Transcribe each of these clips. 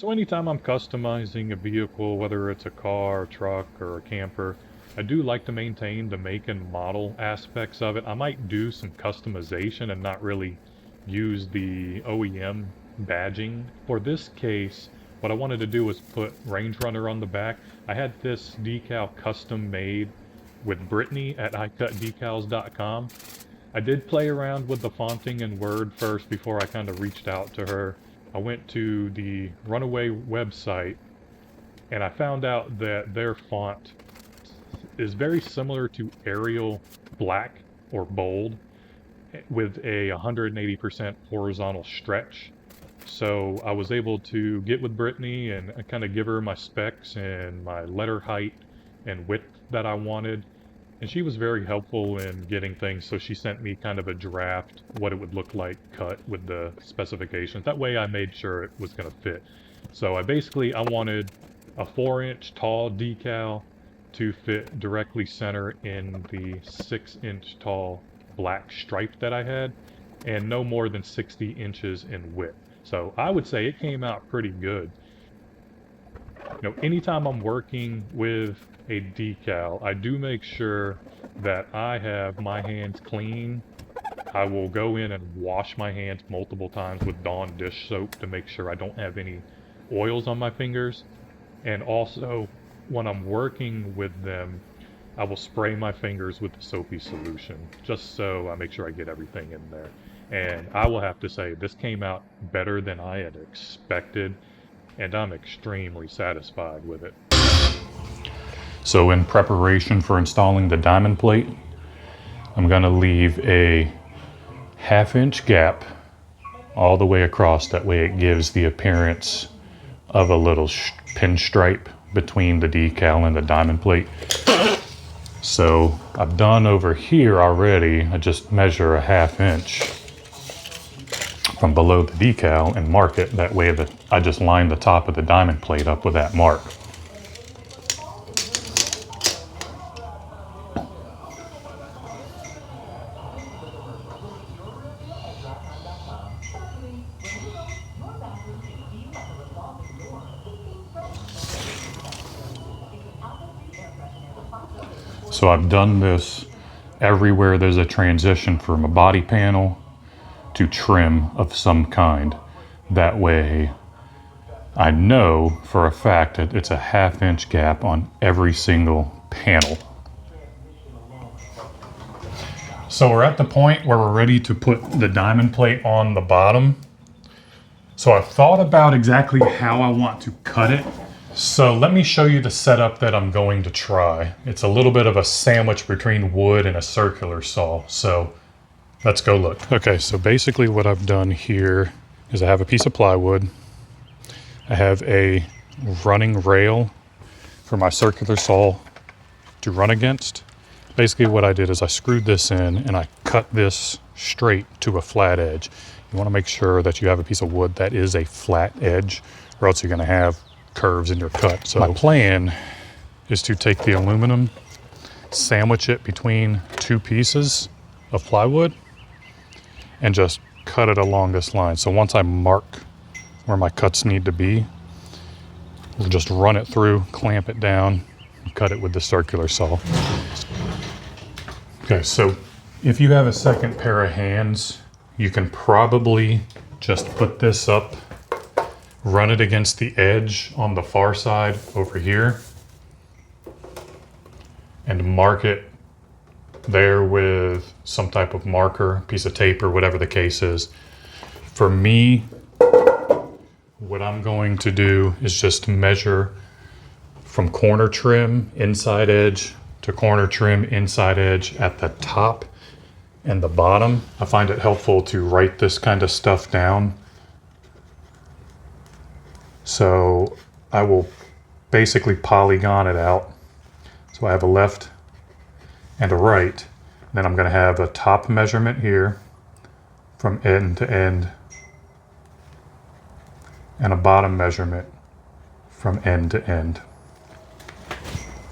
So anytime I'm customizing a vehicle, whether it's a car, a truck, or a camper, I do like to maintain the make and model aspects of it. I might do some customization and not really use the OEM badging. For this case, what I wanted to do was put Range Runner on the back. I had this decal custom made with Brittany at iCutDecals.com. I did play around with the fonting in Word first before I kind of reached out to her. I went to the Runaway website and I found out that their font is very similar to Arial Black or Bold with a 180% horizontal stretch. So I was able to get with Brittany and kind of give her my specs and my letter height and width that I wanted. And she was very helpful in getting things, so she sent me kind of a draft, what it would look like cut with the specifications. That way I made sure it was going to fit. So I wanted a 4-inch tall decal to fit directly center in the 6-inch tall black stripe that I had, and no more than 60 inches in width. So I would say it came out pretty good. Anytime I'm working with a decal, I do make sure that I have my hands clean. I will go in and wash my hands multiple times with Dawn dish soap to make sure I don't have any oils on my fingers. And also, when I'm working with them, I will spray my fingers with the soapy solution, just so I make sure I get everything in there. And I will have to say, this came out better than I had expected, and I'm extremely satisfied with it. So in preparation for installing the diamond plate, I'm going to leave a 1/2-inch gap all the way across. That way it gives the appearance of a little pinstripe between the decal and the diamond plate. So I've done over here already. I just measure a 1/2 inch from below the decal and mark it. That way that I just line the top of the diamond plate up with that mark. So I've done this everywhere there's a transition from a body panel to trim of some kind. That way I know for a fact that it's a 1/2 inch gap on every single panel. So we're at the point where we're ready to put the diamond plate on the bottom. So I've thought about exactly how I want to cut it. So let me show you the setup that I'm going to try. It's a little bit of a sandwich between wood and a circular saw. So let's go look. Okay, so basically what I've done here is I have a piece of plywood. I have a running rail for my circular saw to run against. Basically what I did is I screwed this in and I cut this straight to a flat edge. You want to make sure that you have a piece of wood that is a flat edge, or else you're going to have curves in your cut. So my plan is to take the aluminum, sandwich it between two pieces of plywood, and just cut it along this line. So once I mark where my cuts need to be, we'll just run it through, clamp it down, and cut it with the circular saw. Okay, so if you have a second pair of hands, you can probably just put this up, run it against the edge on the far side over here, and mark it there with some type of marker, piece of tape, or whatever the case is. For me, what I'm going to do is just measure from corner trim inside edge to corner trim inside edge at the top and the bottom. I find it helpful to write this kind of stuff down. So I will basically polygon it out. So I have a left and a right. Then I'm going to have a top measurement here from end to end, and a bottom measurement from end to end.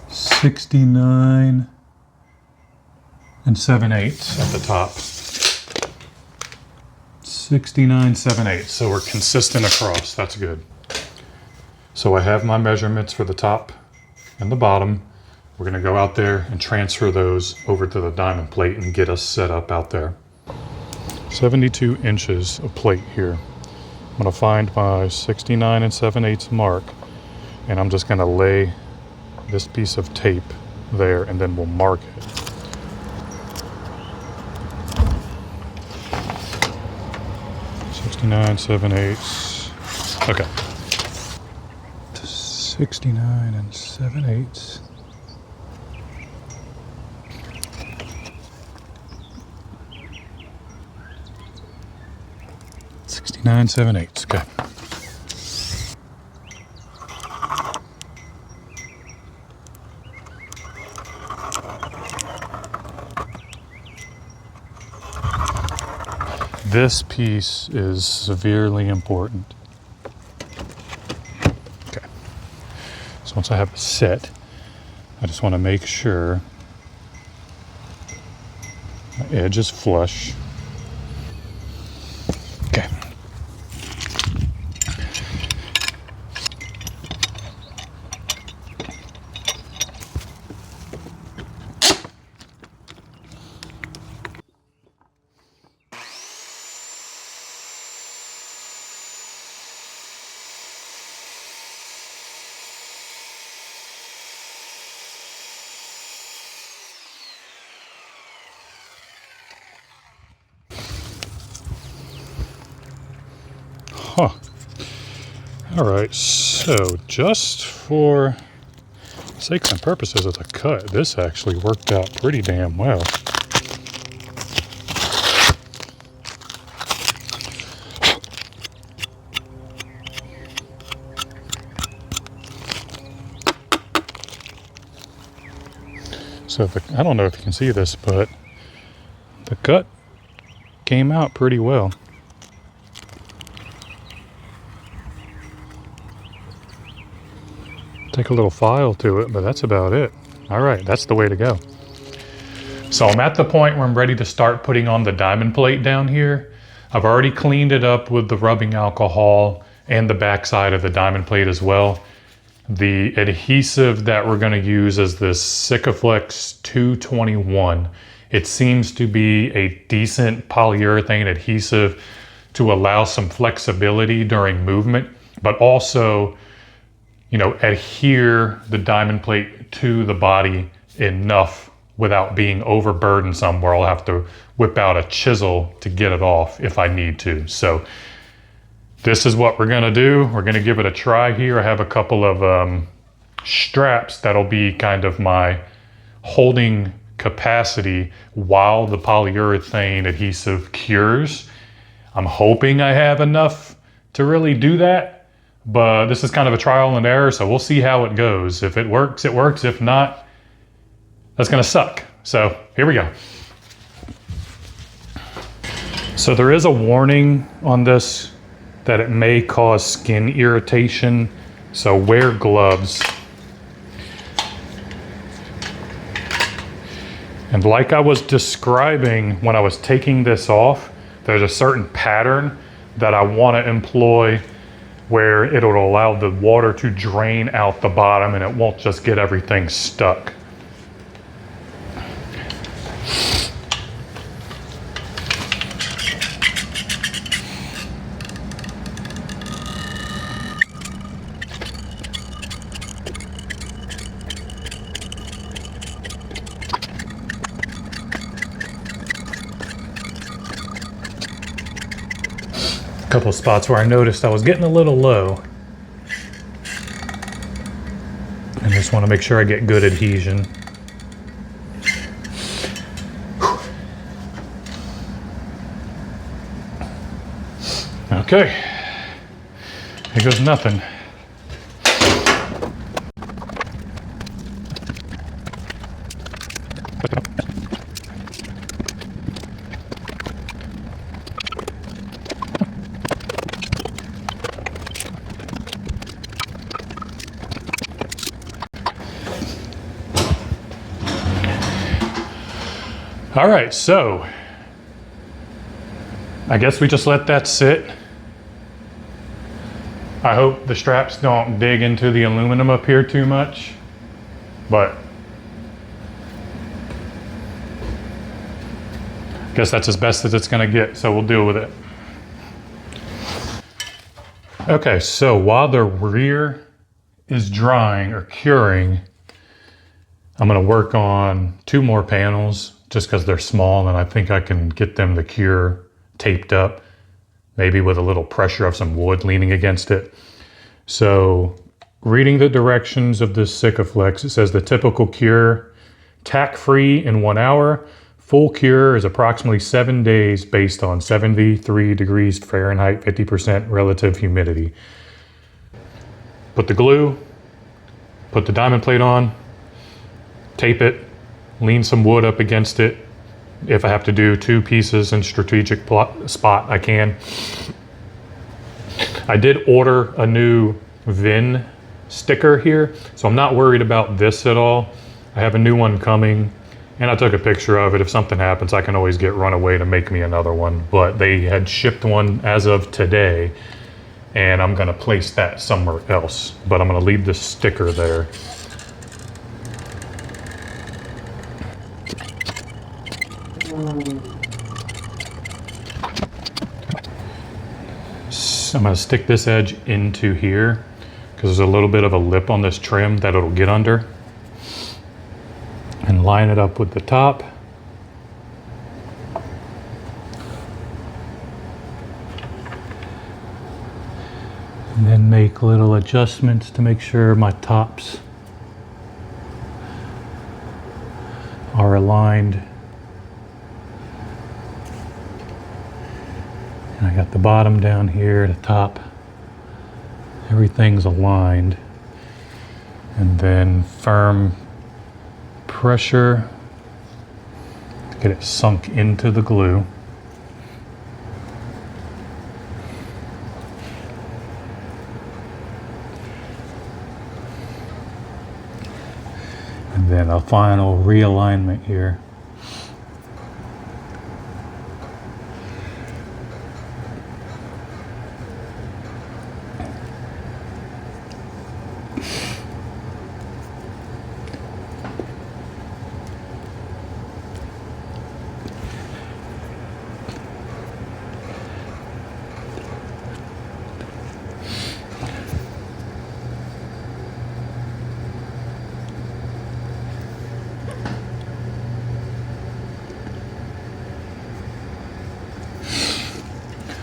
69 7/8 at the top. 69 7/8. So we're consistent across. That's good. So I have my measurements for the top and the bottom. We're gonna go out there and transfer those over to the diamond plate and get us set up out there. 72 inches of plate here. I'm gonna find my 69 7/8 mark, and I'm just gonna lay this piece of tape there, and then we'll mark it. .69 7/8. Okay. 69 7/8. .69 7/8. Okay. This piece is severely important. Okay. So once I have it set, I just want to make sure my edge is flush. Okay. Huh. All right, so just for sakes and purposes of the cut, this actually worked out pretty damn well. So I don't know if you can see this, but the cut came out pretty well. Take a little file to it, but that's about it. All right, that's the way to go. So I'm at the point where I'm ready to start putting on the diamond plate down here. I've already cleaned it up with the rubbing alcohol and the backside of the diamond plate as well. The adhesive that we're going to use is this Sikaflex 221. It seems to be a decent polyurethane adhesive to allow some flexibility during movement, but also, you know, adhere the diamond plate to the body enough without being overburdensome where I'll have to whip out a chisel to get it off if I need to. So this is what we're gonna do. We're gonna give it a try here. I have a couple of straps that'll be kind of my holding capacity while the polyurethane adhesive cures. I'm hoping I have enough to really do that. But this is kind of a trial and error, so we'll see how it goes. If it works, it works. If not, that's gonna suck. So here we go. So there is a warning on this that it may cause skin irritation, so wear gloves. And like I was describing when I was taking this off, there's a certain pattern that I want to employ where it'll allow the water to drain out the bottom and it won't just get everything stuck. A couple of spots where I noticed I was getting a little low. I just want to make sure I get good adhesion. Okay, here goes nothing. All right, so I guess we just let that sit. I hope the straps don't dig into the aluminum up here too much, but I guess that's as best as it's gonna get, so we'll deal with it. Okay, so while the rear is drying or curing, I'm gonna work on 2 more panels just because they're small and I think I can get them to cure taped up, maybe with a little pressure of some wood leaning against it. So reading the directions of this Sikaflex, it says the typical cure, tack-free in 1 hour. Full cure is approximately 7 days based on 73 degrees Fahrenheit, 50% relative humidity. Put the glue, put the diamond plate on, tape it, lean some wood up against it. If I have to do 2 pieces in strategic spot, I can. I did order a new VIN sticker here, so I'm not worried about this at all. I have a new one coming, and I took a picture of it. If something happens, I can always get Runaway to make me another one, but they had shipped one as of today, and I'm gonna place that somewhere else, but I'm gonna leave this sticker there. So I'm going to stick this edge into here because there's a little bit of a lip on this trim that it'll get under, and line it up with the top. And then make little adjustments to make sure my tops are aligned. And I got the bottom down here, the top, everything's aligned. And then firm pressure to get it sunk into the glue. And then a final realignment here.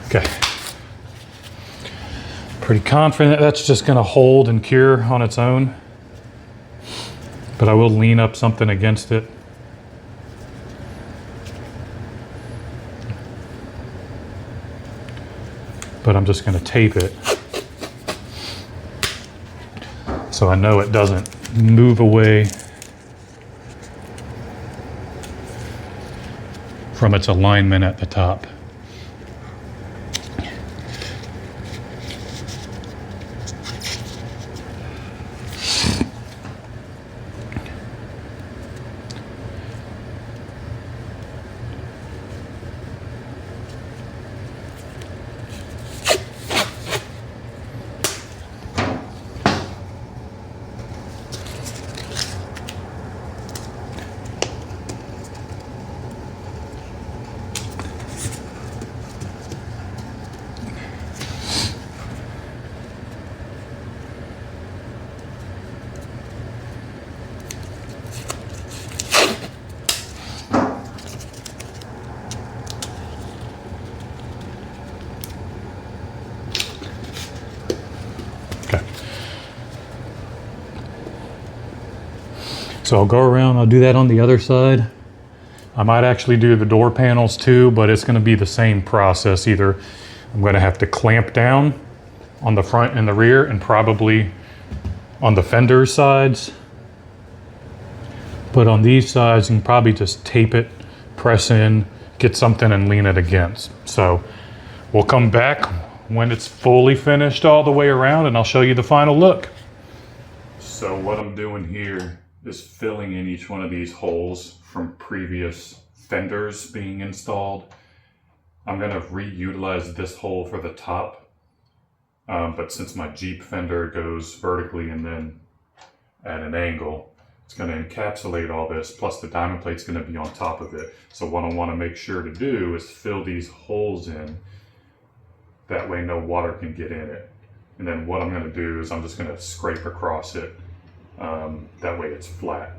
Okay. Pretty confident that's just going to hold and cure on its own, but I will lean up something against it. But I'm just going to tape it so I know it doesn't move away from its alignment at the top. So I'll go around, I'll do that on the other side. I might actually do the door panels too, but it's gonna be the same process. Either I'm gonna have to clamp down on the front and the rear, and probably on the fender sides. But on these sides, you can probably just tape it, press in, get something and lean it against. So we'll come back when it's fully finished all the way around, and I'll show you the final look. So what I'm doing here is filling in each one of these holes from previous fenders being installed. I'm gonna reutilize this hole for the top But since my Jeep fender goes vertically and then at an angle, it's going to encapsulate all this, plus the diamond plate's going to be on top of it. So what I want to make sure to do is fill these holes in. That way no water can get in it. And then what I'm going to do is I'm just going to scrape across it. That way it's flat.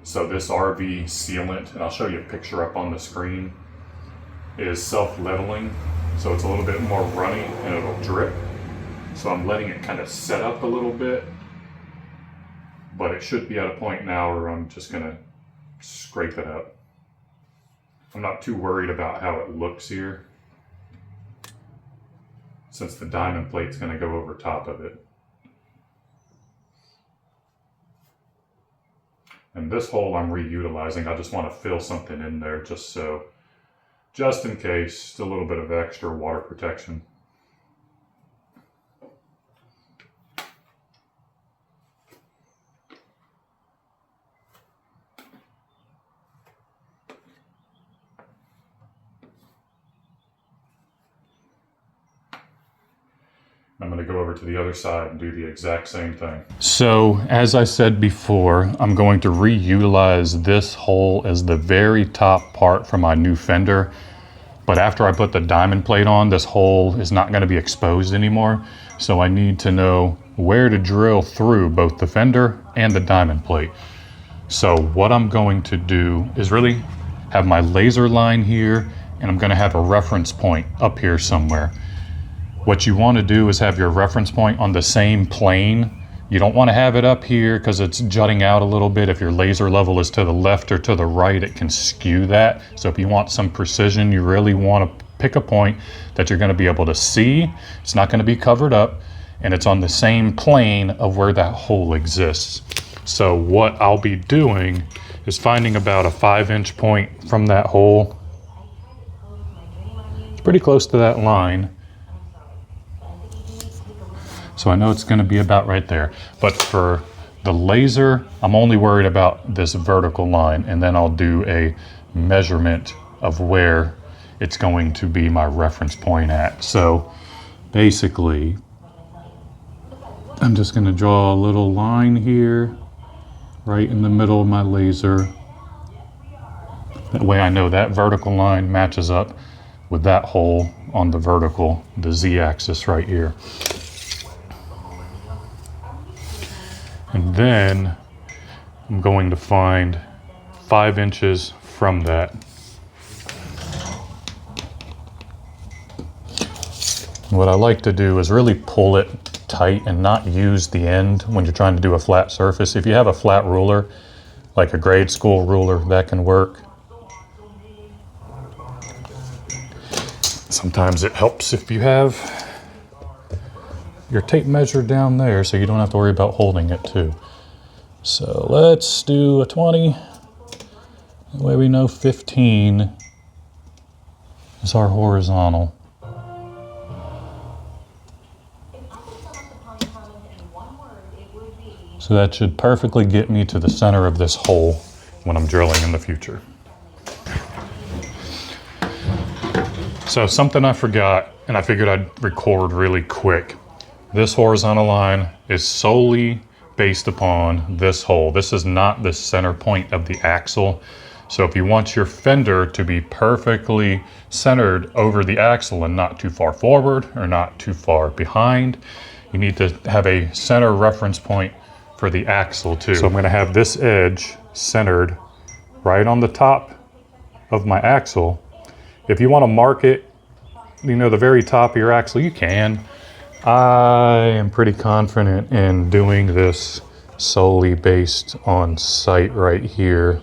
So this RV sealant, and I'll show you a picture up on the screen, is self-leveling. So it's a little bit more runny and it'll drip. So I'm letting it kind of set up a little bit. But it should be at a point now where I'm just going to scrape it up. I'm not too worried about how it looks here, since the diamond plate's going to go over top of it. And this hole I'm reutilizing. I just want to fill something in there just in case, just a little bit of extra water protection. I'm going to go over to the other side and do the exact same thing. So, as I said before, I'm going to reutilize this hole as the very top part for my new fender. But after I put the diamond plate on, this hole is not going to be exposed anymore. So I need to know where to drill through both the fender and the diamond plate. So what I'm going to do is really have my laser line here, and I'm going to have a reference point up here somewhere. What you want to do is have your reference point on the same plane. You don't want to have it up here because it's jutting out a little bit. If your laser level is to the left or to the right, it can skew that. So if you want some precision, you really want to pick a point that you're going to be able to see. It's not going to be covered up, and it's on the same plane of where that hole exists. So what I'll be doing is finding about a 5-inch point from that hole. It's pretty close to that line. So I know it's going to be about right there. But for the laser, I'm only worried about this vertical line, and then I'll do a measurement of where it's going to be my reference point at. So basically, I'm just going to draw a little line here, right in the middle of my laser. That way I know that vertical line matches up with that hole on the vertical, the Z-axis right here. And then I'm going to find 5 inches from that. What I like to do is really pull it tight and not use the end when you're trying to do a flat surface. If you have a flat ruler, like a grade school ruler, that can work. Sometimes it helps if you have your tape measure down there so you don't have to worry about holding it too. So let's do a 20. That way we know 15 is our horizontal. So that should perfectly get me to the center of this hole when I'm drilling in the future. So something I forgot, and I figured I'd record really quick. This horizontal line is solely based upon this hole. This is not the center point of the axle. So if you want your fender to be perfectly centered over the axle and not too far forward or not too far behind, you need to have a center reference point for the axle too. So I'm going to have this edge centered right on the top of my axle. If you want to mark it, you know, the very top of your axle, you can. I am pretty confident in doing this solely based on sight right here.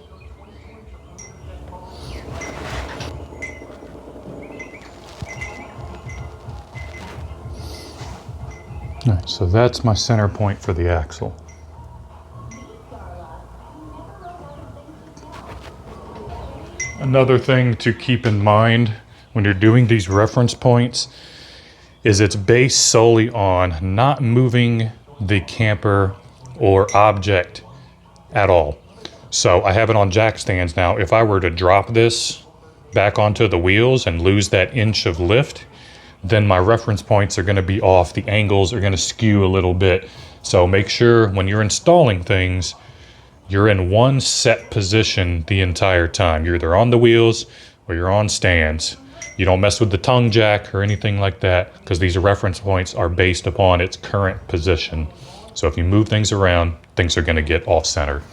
All right, so that's my center point for the axle. Another thing to keep in mind when you're doing these reference points is it's based solely on not moving the camper or object at all. So I have it on jack stands now. If I were to drop this back onto the wheels and lose that inch of lift, then my reference points are going to be off. The angles are going to skew a little bit. So make sure when you're installing things, you're in one set position the entire time. You're either on the wheels or you're on stands. You don't mess with the tongue jack or anything like that, because these reference points are based upon its current position. So if you move things around, things are going to get off center.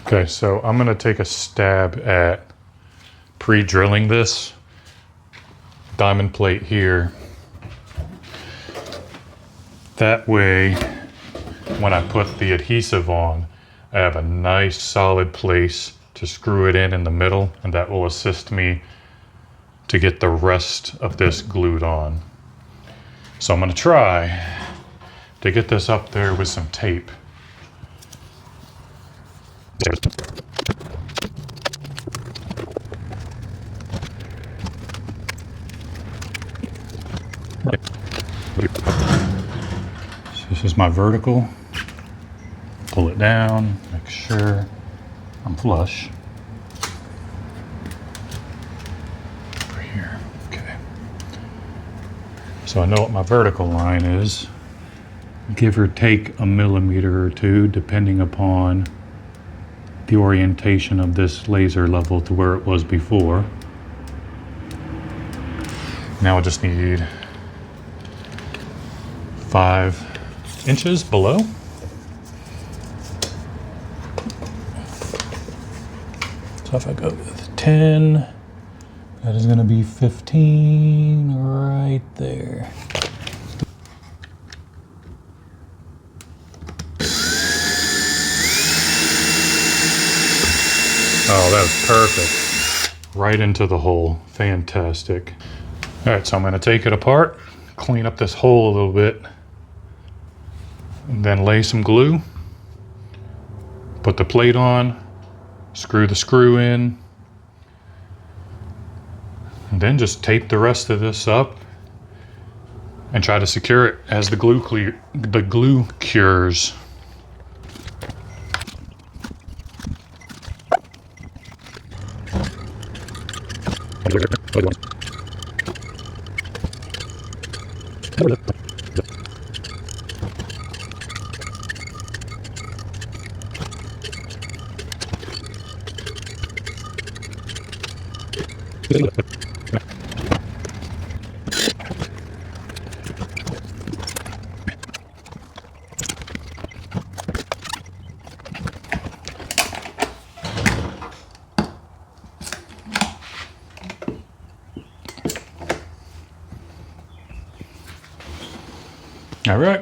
Okay, so I'm going to take a stab at pre-drilling this diamond plate here. That way, when I put the adhesive on, I have a nice solid place to screw it in the middle, and that will assist me to get the rest of this glued on. So I'm going to try to get this up there with some tape. So this is my vertical. Pull it down, make sure I'm flush. Over here, okay. So I know what my vertical line is. Give or take a millimeter or two, depending upon the orientation of this laser level to where it was before. Now I just need 5 inches below. So if I go with 10, that is going to be 15 right there. Oh, that was perfect. Right into the hole. Fantastic. All right, so I'm going to take it apart, clean up this hole a little bit, and then lay some glue, put the plate on, screw the screw in, and then just tape the rest of this up and try to secure it as the glue cures. All right,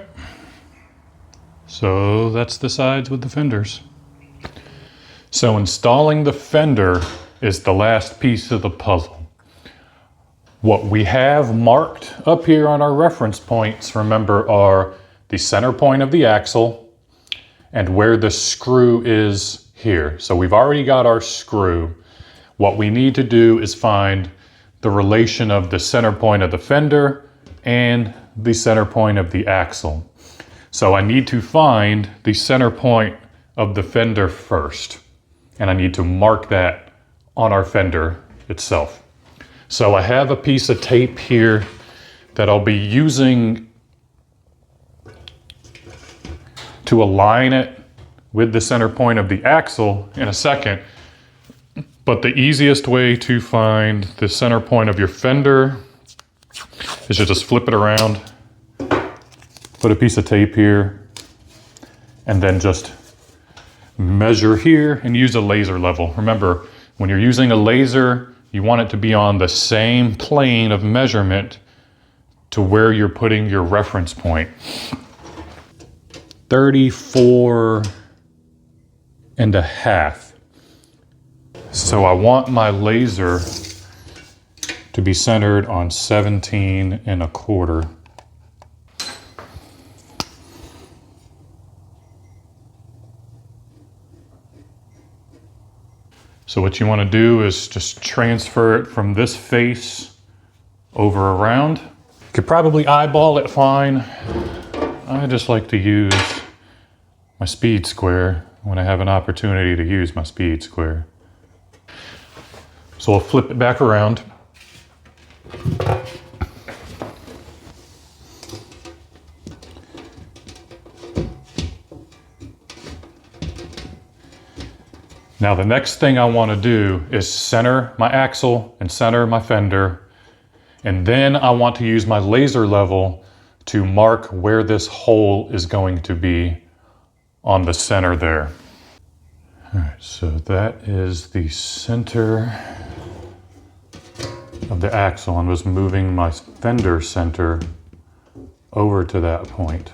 so that's the sides with the fenders. So installing the fender is the last piece of the puzzle. What we have marked up here on our reference points, remember, are the center point of the axle and where the screw is here. So we've already got our screw. What we need to do is find the relation of the center point of the fender and the center point of the axle. So I need to find the center point of the fender first, and I need to mark that on our fender itself. So I have a piece of tape here that I'll be using to align it with the center point of the axle in a second. But the easiest way to find the center point of your fender is to just flip it around, put a piece of tape here, and then just measure here and use a laser level. Remember, when you're using a laser, you want it to be on the same plane of measurement to where you're putting your reference point. 34.5. So I want my laser to be centered on 17.25. So what you want to do is just transfer it from this face over around. You could probably eyeball it fine. I just like to use my speed square when I have an opportunity to use my speed square. So I'll flip it back around. Now the next thing I want to do is center my axle and center my fender, and then I want to use my laser level to mark where this hole is going to be on the center there. All right, so that is the center of the axle. I'm just moving my fender center over to that point,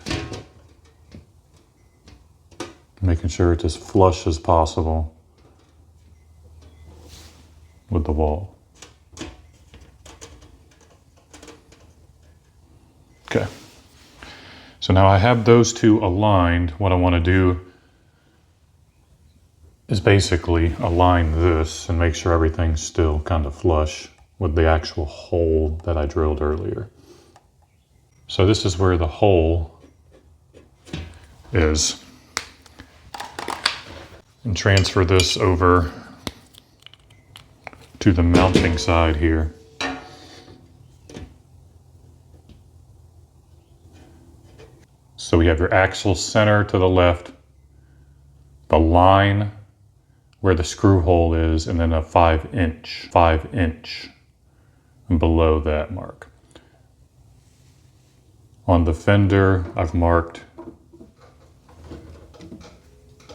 making sure it's as flush as possible with the wall. Okay, so now I have those two aligned. What I want to do is basically align this and make sure everything's still kind of flush with the actual hole that I drilled earlier. So this is where the hole is. And transfer this over to the mounting side here. So we have your axle center to the left, the line where the screw hole is, and then a 5 inch below that mark. On the fender, I've marked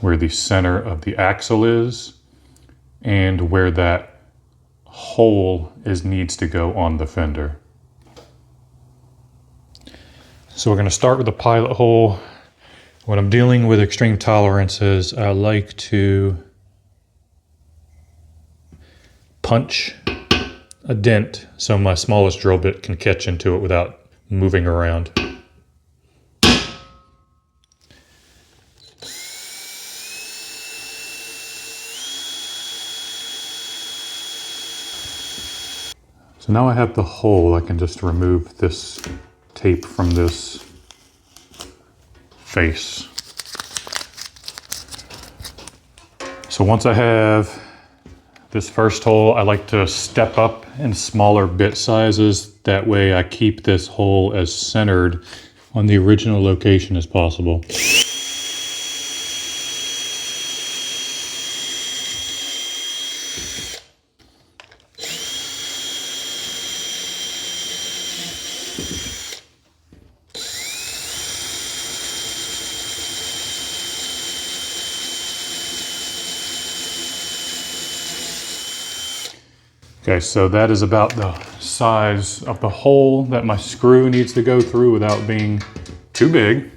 where the center of the axle is and where that hole needs to go on the fender. So we're going to start with the pilot hole. When I'm dealing with extreme tolerances, I like to punch a dent so my smallest drill bit can catch into it without moving around. So now I have the hole, I can just remove this tape from this face. So once I have this first hole, I like to step up in smaller bit sizes. That way I keep this hole as centered on the original location as possible. Okay, so that is about the size of the hole that my screw needs to go through without being too big.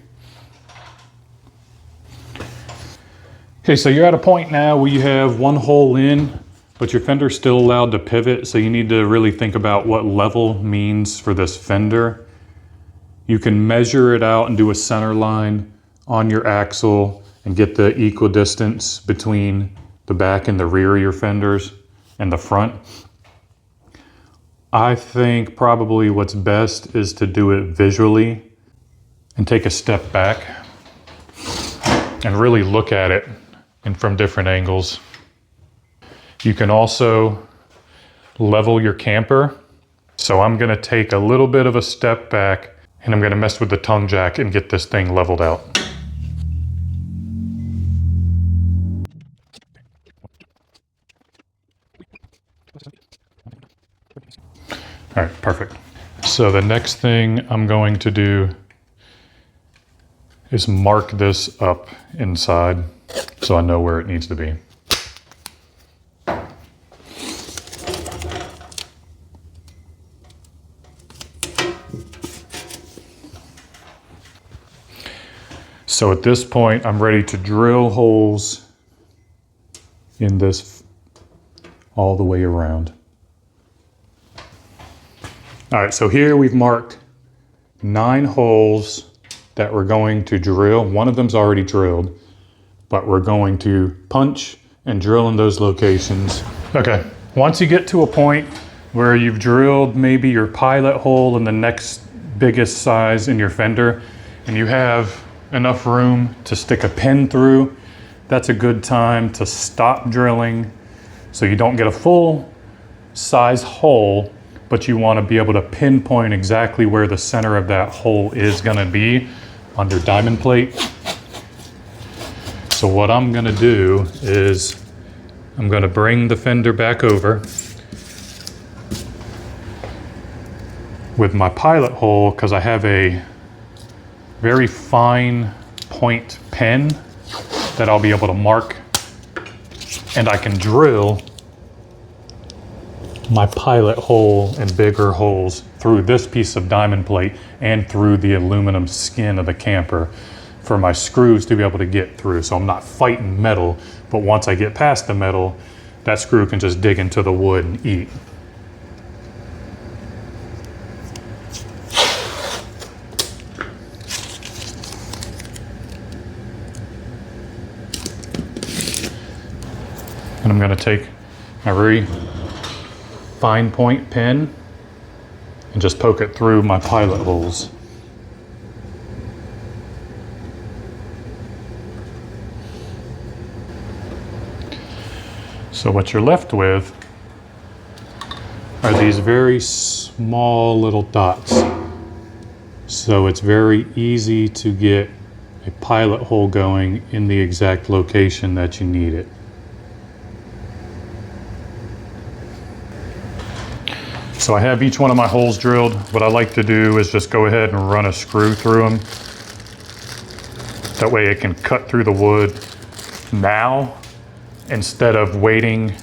Okay, so you're at a point now where you have one hole in, but your fender's still allowed to pivot, so you need to really think about what level means for this fender. You can measure it out and do a center line on your axle and get the equidistance between the back and the rear of your fenders and the front. I think probably what's best is to do it visually and take a step back and really look at it and from different angles. You can also level your camper. So I'm gonna take a little bit of a step back and I'm gonna mess with the tongue jack and get this thing leveled out. All right, perfect. So the next thing I'm going to do is mark this up inside so I know where it needs to be. So at this point, I'm ready to drill holes in this all the way around. All right, so here we've marked 9 holes that we're going to drill. One of them's already drilled, but we're going to punch and drill in those locations. Okay, once you get to a point where you've drilled maybe your pilot hole in the next biggest size in your fender, and you have enough room to stick a pin through, that's a good time to stop drilling so you don't get a full size hole, but you want to be able to pinpoint exactly where the center of that hole is going to be on your diamond plate. So what I'm going to do is I'm going to bring the fender back over with my pilot hole, because I have a very fine point pen that I'll be able to mark, and I can drill my pilot hole and bigger holes through this piece of diamond plate and through the aluminum skin of the camper for my screws to be able to get through. So I'm not fighting metal, but once I get past the metal, that screw can just dig into the wood and eat. And I'm going to take my very fine point pen and just poke it through my pilot holes. So what you're left with are these very small little dots. So it's very easy to get a pilot hole going in the exact location that you need it. So I have each one of my holes drilled. What I like to do is just go ahead and run a screw through them. That way it can cut through the wood now instead of waiting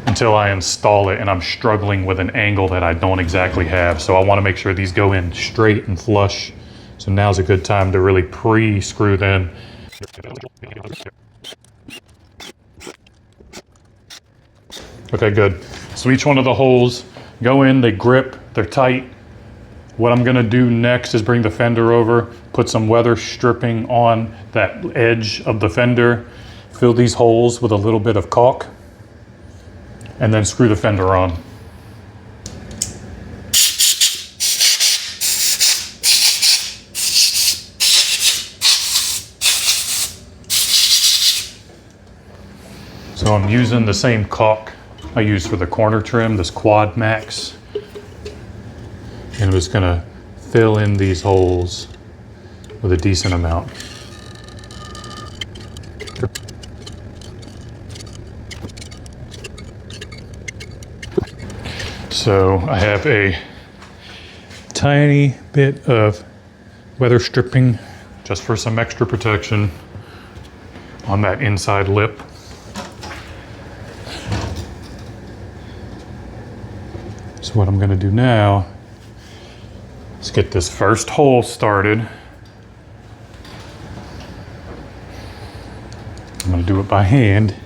until I install it and I'm struggling with an angle that I don't exactly have. So I want to make sure these go in straight and flush. So now's a good time to really pre-screw them. Okay, good. So each one of the holes go in, they grip, they're tight. What I'm gonna do next is bring the fender over, put some weather stripping on that edge of the fender, fill these holes with a little bit of caulk, and then screw the fender on. So I'm using the same caulk I used for the corner trim, this Quad Max. And I'm just gonna fill in these holes with a decent amount. So I have a tiny bit of weather stripping just for some extra protection on that inside lip. So what I'm gonna do now is get this first hole started. I'm gonna do it by hand.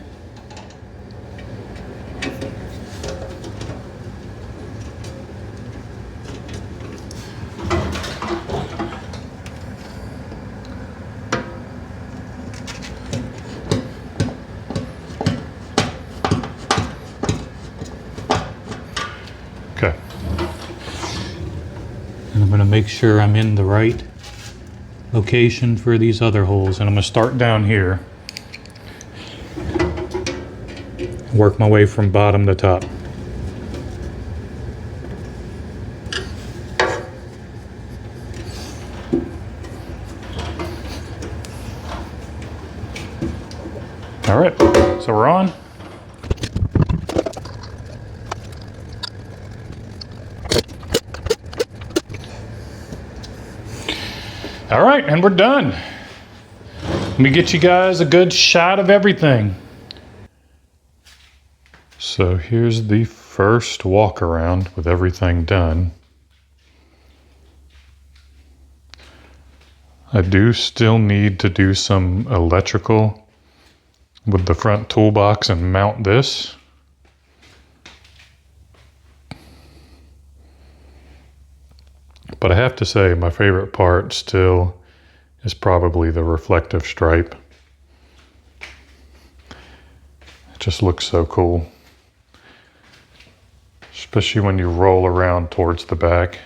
Okay. And I'm gonna make sure I'm in the right location for these other holes. And I'm gonna start down here. Work my way from bottom to top. All right, so we're on. All right, and we're done. Let me get you guys a good shot of everything. So here's the first walk around with everything done. I do still need to do some electrical with the front toolbox and mount this. But I have to say my favorite part still is probably the reflective stripe. It just looks so cool. Especially when you roll around towards the back.